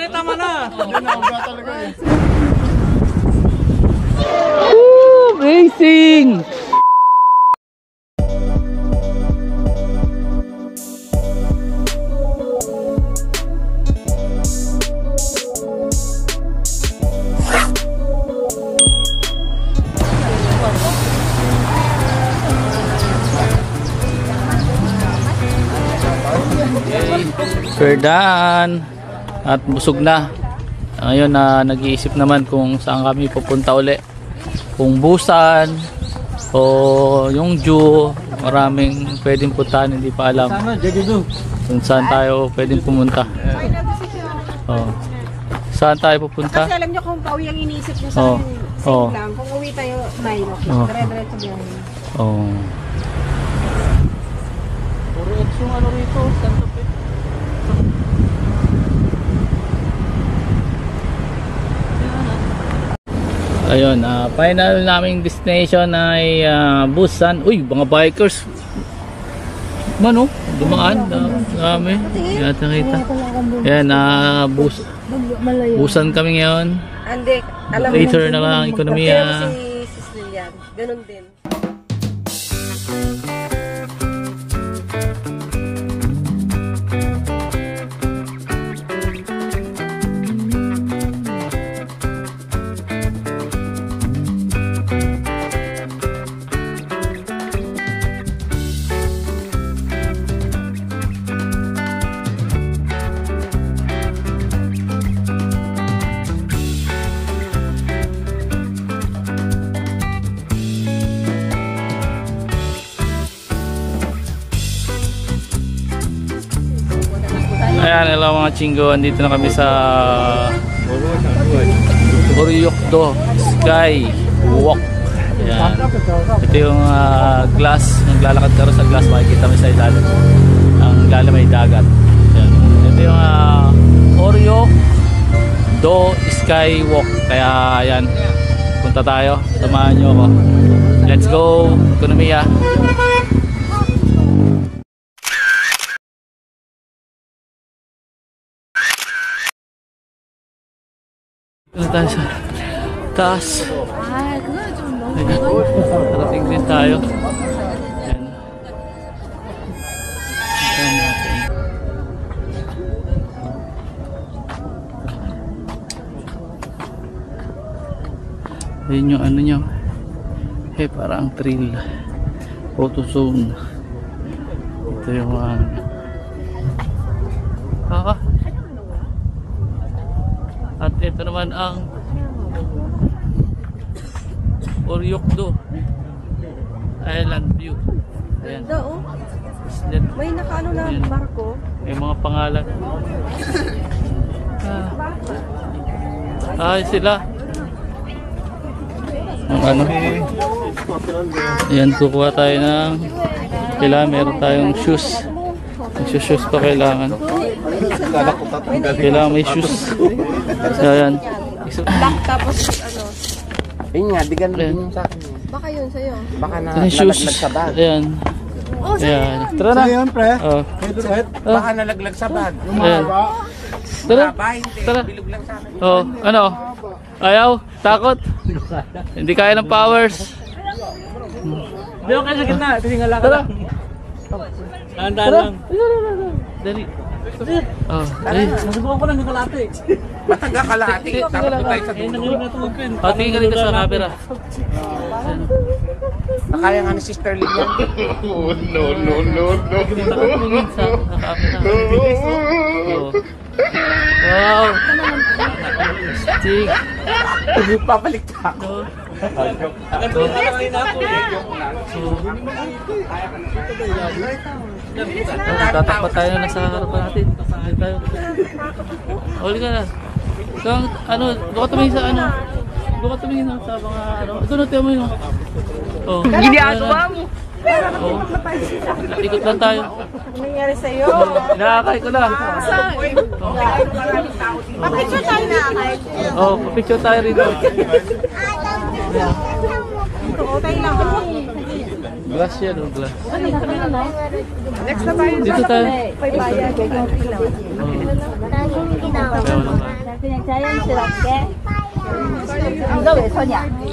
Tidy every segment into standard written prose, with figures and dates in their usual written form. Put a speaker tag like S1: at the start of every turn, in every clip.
S1: na, tama na.
S2: talaga eh.
S1: Racing! We're done at busog na. Ngayon nag-iisip naman kung saan kami pupunta uli, kung Busan o yung Jew. Maraming pwedeng puntahan, hindi pa alam kung saan tayo pwedeng pumunta. Saan tayo pupunta?
S3: Kasi alam nyo kung pauwi ang iniisip nyo sa akin lang. Kung uwi tayo 9 o'clock, dire-diretso biyahe.
S1: Puro yung ano rito, Santo Pe. Ayun, final naming destination ay Busan. Uy, mga bikers. Mano, dumaan. Dami. Yan, nakita. Yan, Busan kami ngayon. Later na lang, ekonomiya.
S3: Ganun din.
S1: Ayan, hello mga chinggo, andito na kami sa Uryokdo Sky Walk. Ayan. Ito yung glass, naglalakad ka rin sa glass, makikita mo sa ilalim. Ang ilalim ay dagat. Ayan. Ito yung Uryokdo Sky Walk. Kaya ayan, punta tayo, samahan nyo ako. Let's go, ekonomiya. Ito tayo sa taas. Parating din tayo. Ayan. Ayan natin. Ayan yung ano nyo. Parang trail. Photo zone. Ito yung at ito naman ang Uryokdo Island View. Ayan.
S3: May nakaano na barko.
S1: May mga pangalan. Sila. Ang ano. Ayan, kukuha tayo ng meron tayong shoes. Shoes pa kailangan. Kailangan may shoes. Ayan.
S3: Black tapos ano.
S2: Ayun nga, di ganun din yung sa akin.
S3: Baka yun sa'yo.
S2: Baka nalaglag sa bag.
S1: Ayan. Ayan. Tara na.
S2: Sa'yo yun, pre.
S4: Baka nalaglag sa bag.
S1: Ayan. Tara. Tara.
S4: Bilog lang sa akin.
S1: Ano? Ayaw? Takot? Hindi kaya ng powers.
S4: Hindi ako kayo sa gitna. Tiningala ka lang. Tandaan lang.
S1: Dali.
S4: Nasubukan ko lang ng kalate. Mataga kalate. Dapat ko tayo sa dulo.
S1: Tingin ka rin ka sa camera.
S4: Nakaya nga ni Sister Lee yan.
S1: Tingin sa camera. Wow! Stig!
S4: Papalik ka ako.
S1: Tatakpa tayo na sa harapan natin. Huli ka na. Doon ka tumingin sa ano? Doon ka tumingin sa mga ano? Ito na, tiyo mo yun.
S3: Giniagawa mo.
S1: Ikot lang tayo.
S3: Ano nangyari sa'yo?
S1: Nakakay ko na.
S3: Pa-picture tayo na, Akay.
S1: Pa-picture tayo rito.
S3: Oo, tayo lang.
S1: Glass yan, glass.
S3: Next na tayo.
S1: Dito tayo.
S3: Pay bayad.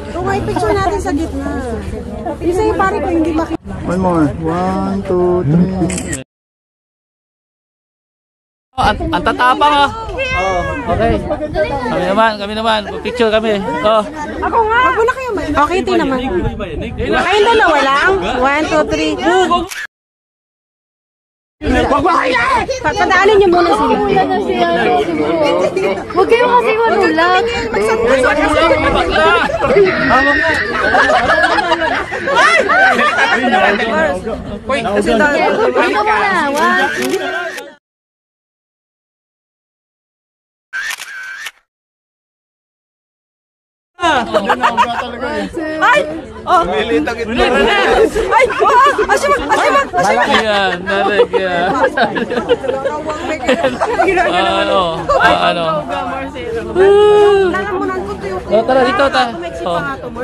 S3: Kung may picture natin sa gitna. Isa yung pare ko hindi makita.
S2: One more. 1, 2, 3.
S1: Ang tatapang ah. Oh, okay. Kami naman. Picture kami. Oh.
S3: Ako nga. Wag mo na kayo. Okay, ito naman. Kayong dalawa lang. 1, 2, 3. Papadaanin niyo muna sila.
S5: Huwag kayo kasi manulang. Ano mo na?
S3: Ay! Oh! Ay! Asyama!
S1: Yan, nalagyan. Ano? Oh, tara dito ta.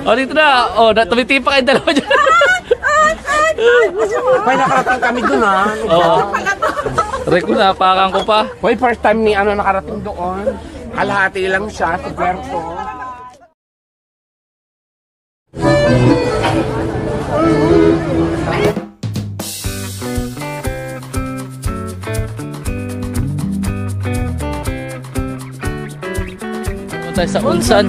S1: Oh, dito na. Oh, tumitipa kayo dalawa dyan.
S2: May nakarating kami dun ha.
S1: Oo. Rico, napakan ko pa.
S2: Hoy, first time ni ano nakarating doon. Kalahati lang siya sa Puerto.
S1: Tayo sa Unsan.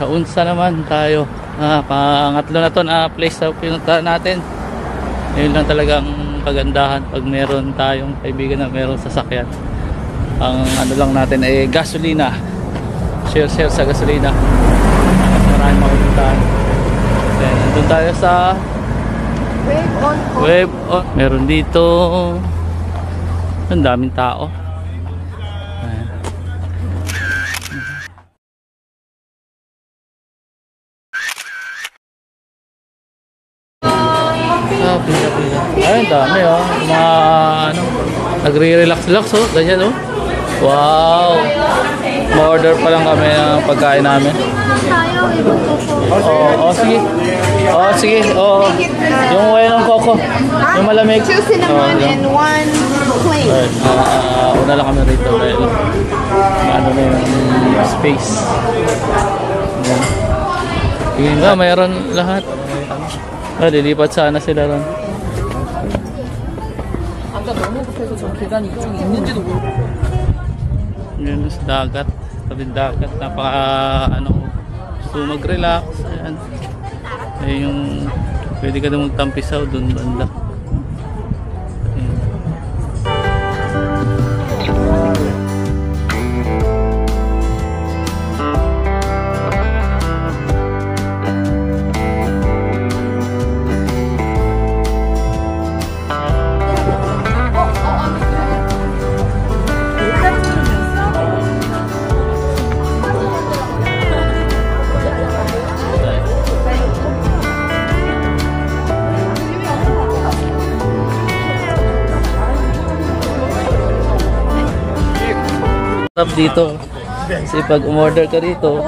S1: Sa Unsan naman tayo. Pangatlo na to na place na pinuntahan natin. Yun lang talagang kagandahan pag meron tayong kaibigan na meron sasakyan. Ang ano lang natin ay gasolina. Share sa gasolina. Maraming makupuntahan. Then nandun tayo sa Wave on. Meron dito ang daming tao. Pila. Ay, dami oh. Mga ano, nagre-relax oh, ganyan oh. Wow. Ma-order pa lang kami ng pagkain namin. Sige. Sige. Yung wine ng coco. Yung malamig.
S3: 2 cinnamon and 1 plain.
S1: Una lang kami rito dahil ano na yung space. Yun nga, mayroon lahat. Lilipat sana sila ron. Yan sa dagat, tabing dagat, napaka ano, gusto mag-relax. Ayan. Ayan yung pwede ka na magtampisaw dun banda. Ayan. Sarap dito kasi pag umorder ka dito,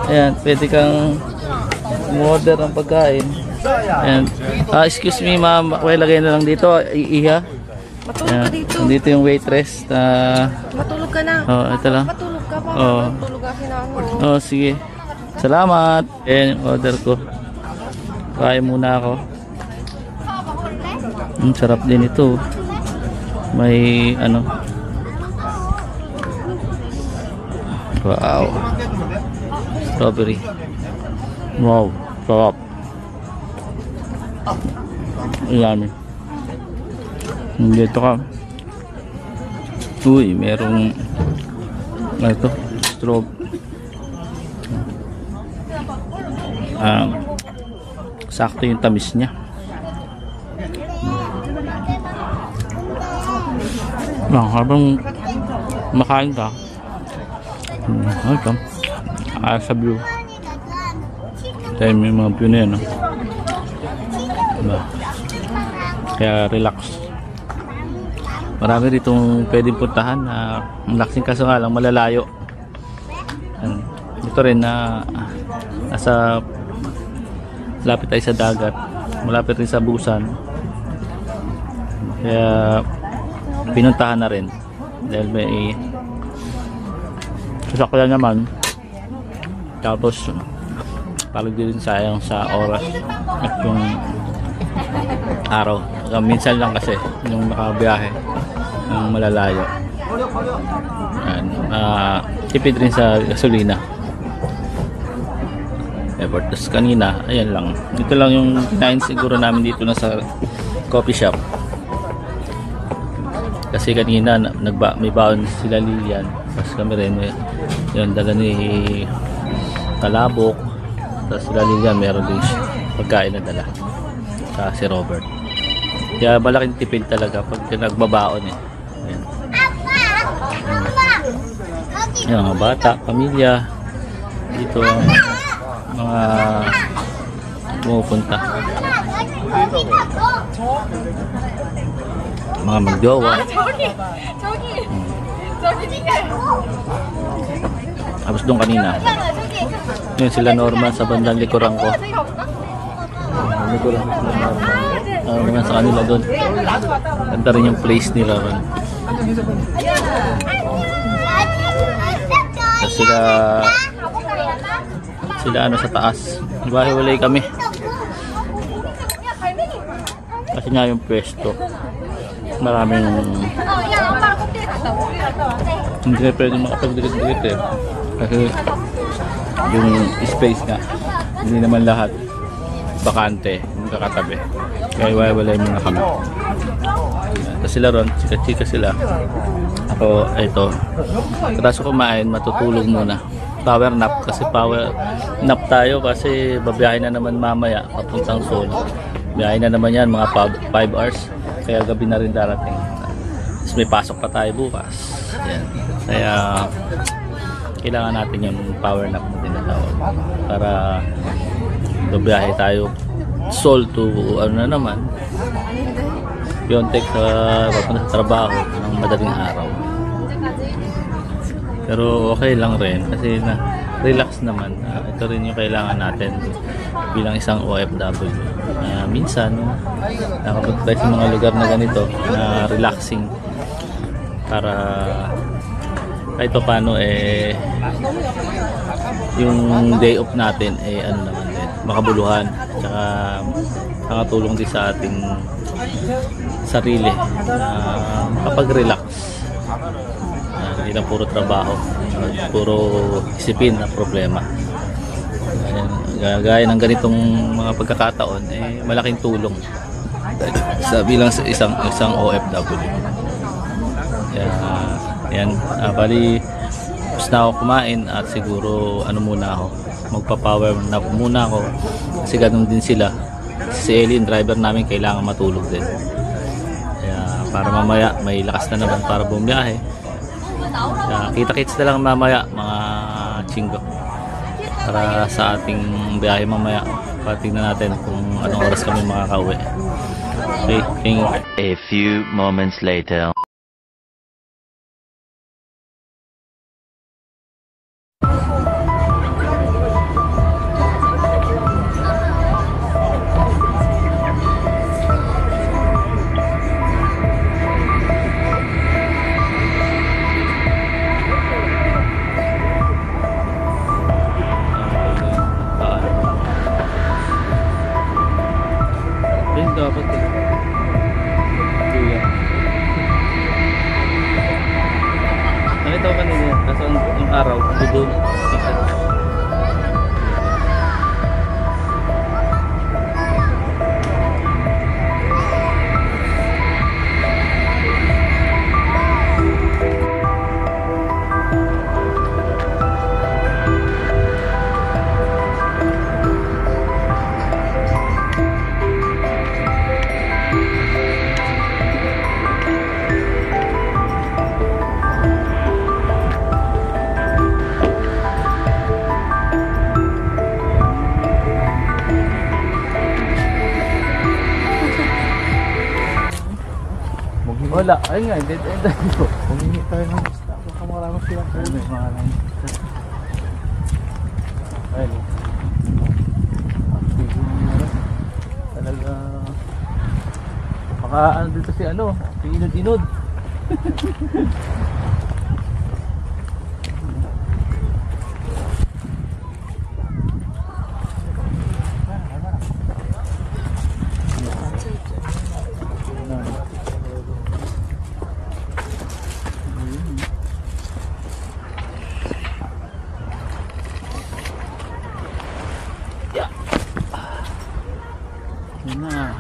S1: ayan, pwede kang umorder ng pagkain. Ayan. Excuse me ma'am, lagay na lang dito, iiha.
S3: Matulog ka dito.
S1: Dito yung waitress na
S3: Matulog ka na.
S1: ito lang.
S3: Matulog ka pa.
S1: Oh.
S3: Matulog ka kinano.
S1: Sige. Salamat. Ayan yung order ko. Kain muna ako. Sarap din ito. May ano. Wow. Strawberry. Wow. Sarap. Yummy. Dito ka. Uy, merong ano ito? Strawberry. Sakto yung tamis niya. Habang makain ka, ito, sa view. Tayo may mga view na yan, no? Diba? Kaya relax. Marami ritong pwedeng puntahan na relaxing, kaso nga lang malalayo. Ito rin na nasa malapit tayo sa dagat, malapit rin sa Busan, kaya pinuntahan na rin. Dahil may sasakyan naman. Tapos parang din sayang sa oras at yung araw. Minsan lang kasi yung nakabiyahe ng malalayo. Yan. Tipid rin sa gasolina. Tapos kanina, ayan lang. Dito lang yung kinain siguro namin dito na sa coffee shop. Kasi kanina may baon sila Lilian. Tapos kami rin yung dala ni Talabok. Tapos sila Lilian meron din pagkain na dala. Sa si Robert. Kaya malaking tipid talaga pag nagbabaon eh. Ayan. Ayan, mga bata, pamilya. Dito mga pumupunta. Mga magjowa. Tapos doon kanina yun sila Norman sa bandang likuran ko. Likuran ko sila Norman. Naman sa kanila doon. Ganda rin yung place nila ron. Tapos sila ano sa taas. Ibahiwalay kami. Kasi nga yung pwesto. Maraming hindi na pwede makapagdikit-dikit eh. Kasi yung space nga hindi naman lahat bakante, hindi kakatabi. Kaya iwahiwalay muna kami. Tapos sila ron, chika-chika sila. Ako, ito. Katapos kumain, matutulog muna. Power nap kasi power nap tayo kasi babiyahin na naman mamaya papuntang Seoul. Biyahin na naman yan mga 5 hours. Kaya gabi na rin darating. Tapos may pasok pa tayo bukas. Yan. Kaya kailangan natin yung power nap na tinatawag para babiyahe tayo Seoul to ano na naman Pyeongtaek sa papunta sa trabaho ng madaling araw. Pero okay lang rin kasi na relax naman. Ito rin yung kailangan natin bilang isang OFW. Minsan nakapunta tayo sa mga lugar na ganito na relaxing para kahit pa paano yung day off natin ano naman din makabuluhan tsaka nakatulong din sa ating sarili makapag-relax. Hindi lang puro trabaho, puro isipin na problema. Gaya ng ganitong mga pagkakataon malaking tulong sa bilang sa isang OFW. Kaya yan, bali gusto na ako kumain at siguro muna ako magpa-power nap muna ako kasi ganun din sila. Si Ellie, driver namin, kailangan matulog din. Kaya para mamaya may lakas na naman para bumiyahe. Kita-kits na lang mamaya mga chinggo para sa ating biyahe mamaya. Patingnan natin kung anong oras kami makakauwi. Okay.
S6: A few moments later.
S1: Dapat nakita ko kanina kasi yung araw doon wala. Ayun nga, dead end tayo. Humingi tayo ng basta. Baka maraming silang kayo. May maraming basta. Ayun. Talaga. Baka dito si si inod-inod. Yan na.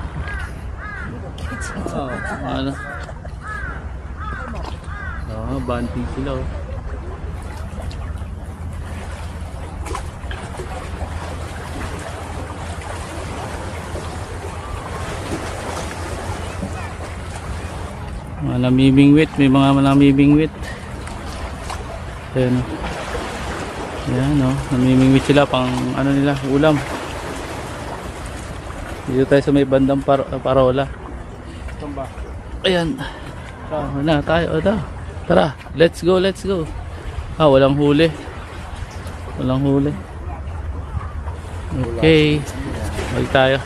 S1: Oh, ano? Oh, banting sila oh. Mga namimingwit, may mga namimingwit. Ayan o. Ayan o, namimingwit sila pang ano nila, ulam. Dito tayo sa may bandang parola. Ayan. Na tayo, tara, let's go, let's go. Ah, walang huli. Walang huli. Okay. Balik tayo.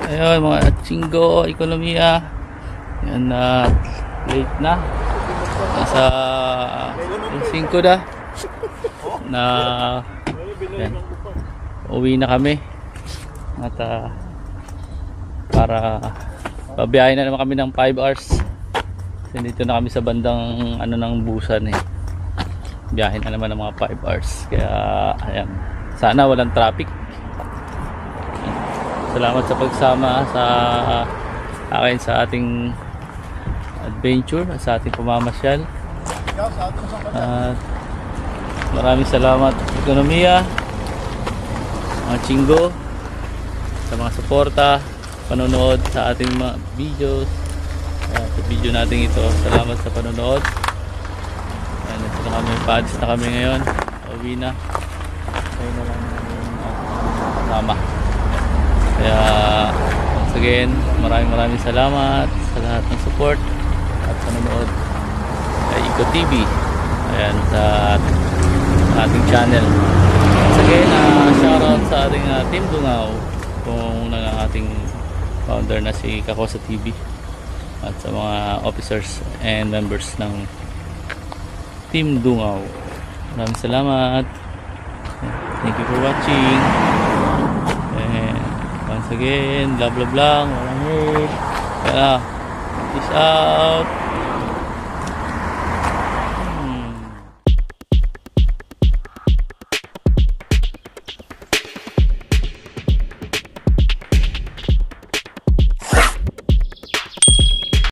S1: Ayun, mga chinggo, ekonomiya. Yan na, late na. Nasa 5 na. Yan. Uwi na kami. At para babiyahin na naman kami ng 5 hours. Kasi dito na kami sa bandang ano ng Busan eh. Biyahin na naman ng mga 5 hours. Kaya ayan. Sana walang traffic. Salamat sa pagsama sa akin sa ating adventure, sa ating pamamasyal. At maraming salamat ekonomiya, mga chinggo, sa mga suporta, panonood sa ating mga videos. Sa video natin ito, salamat sa panonood. Ayan, ito na kami, paalis na kami ngayon. Uwi na. Ayun na lang kasama. Kaya once again, maraming salamat sa lahat ng support at panonood kay Iko TV. Ayan, sa ating channel. Once again, shoutout sa ating Team Dungaw, kung ng ating founder na si Kakosa TV, at sa mga officers and members ng Team Dungaw. Maraming salamat. Thank you for watching. Once again, blah blah blah, walang hate. Kaya, peace out.